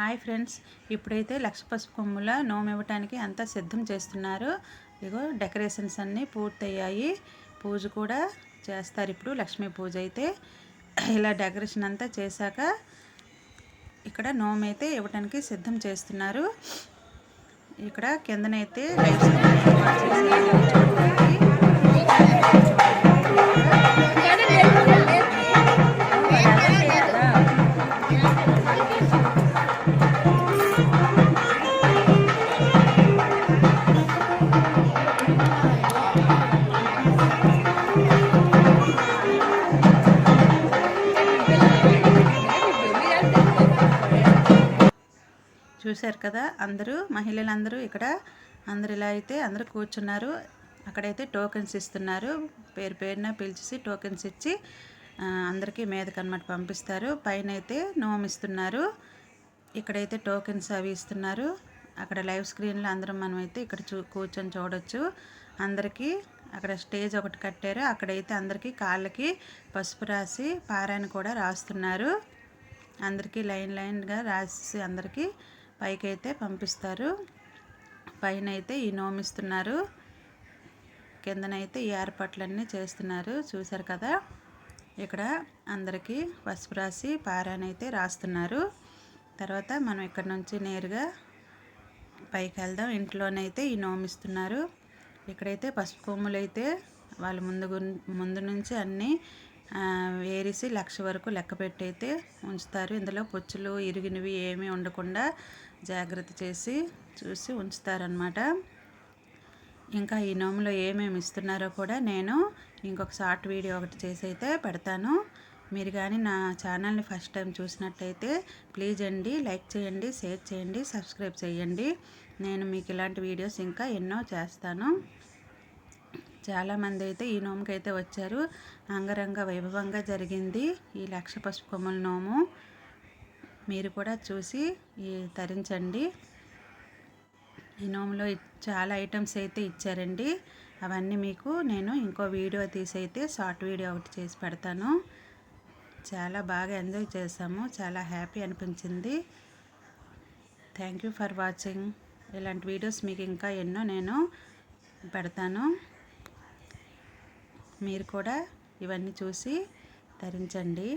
Hi friends, ఇప్పుడైతే లక్ష పసుపు కొమ్ముల నోము ఇవ్వటానికి అంతా సిద్ధం చేస్తున్నారు. ఇగో డెకరేషన్స్ అన్నీ పూర్తయ్యాయి. పూజ కూడా చేస్తారు. ఇప్పుడు లక్ష్మీ పూజ అయితే ఇలా డెకరేషన్ అంతా చేశాక ఇక్కడ నోము అయితే ఇవ్వటానికి సిద్ధం చేస్తున్నారు. ఇక్కడ కిందనైతే చూశారు కదా, అందరూ మహిళలందరూ ఇక్కడ అందరు ఇలా అయితే అందరూ కూర్చున్నారు. అక్కడైతే టోకెన్స్ ఇస్తున్నారు. పేరు పేరున పిలిచి టోకెన్స్ ఇచ్చి అందరికీ మీదకి అన్నమాట పంపిస్తారు. పైన అయితే నోమిస్తున్నారు. ఇక్కడైతే టోకెన్స్ అవి ఇస్తున్నారు. అక్కడ లైవ్ స్క్రీన్లో అందరం మనమైతే ఇక్కడ కూర్చొని చూడొచ్చు. అందరికీ అక్కడ స్టేజ్ ఒకటి కట్టారు. అక్కడైతే అందరికీ కాళ్ళకి పసుపు రాసి పారాయణ కూడా రాస్తున్నారు. అందరికీ లైన్గా రాసి అందరికీ పైకి అయితే పంపిస్తారు. పైన అయితే ఈ నోమిస్తున్నారు. కిందనైతే ఈ ఏర్పాట్లన్నీ చేస్తున్నారు. చూశారు కదా, ఇక్కడ అందరికీ పసుపు రాసి పారాయణ అయితే రాస్తున్నారు. తర్వాత మనం ఇక్కడ నుంచి నేరుగా పైకి వెళ్దాం. ఇంట్లోనైతే ఈ నోమిస్తున్నారు. ఇక్కడైతే పసుపు కొమ్ములు అయితే వాళ్ళు ముందు నుంచి అన్నీ వేరేసి 1,00,000 వరకు లెక్క పెట్టి అయితే ఉంచుతారు. ఇందులో పొచ్చులు ఇరిగినవి ఏమీ ఉండకుండా జాగ్రత్త చేసి చూసి ఉంచుతారనమాట. ఇంకా ఈ నోములో ఏమేమి ఇస్తున్నారో కూడా నేను ఇంకొక షార్ట్ వీడియో ఒకటి చేసి అయితే పెడతాను. మీరు కానీ నా ఛానల్ని ఫస్ట్ టైం చూసినట్టయితే ప్లీజ్ అండి లైక్ చేయండి, షేర్ చేయండి, సబ్స్క్రైబ్ చేయండి. నేను మీకు ఇలాంటి వీడియోస్ ఇంకా ఎన్నో చేస్తాను. చాలామంది అయితే ఈ నోముకి అయితే వచ్చారు. అంగరంగ వైభవంగా జరిగింది ఈ లక్ష పసుపు కొమ్ముల నోము. మీరు కూడా చూసి తరించండి. ఈ నోములో చాలా ఐటమ్స్ అయితే ఇచ్చారండి. అవన్నీ మీకు నేను ఇంకో వీడియో తీసి అయితే షార్ట్ వీడియో ఒకటి చేసి పెడతాను. చాలా బాగా ఎంజాయ్ చేసాము. చాలా హ్యాపీ అనిపించింది. Thank you for watching. ఇలాంటి వీడియోస్ మీకు ఇంకా ఎన్నో నేను పెడతాను. మీరు కూడా ఇవన్నీ చూసి తరించండి.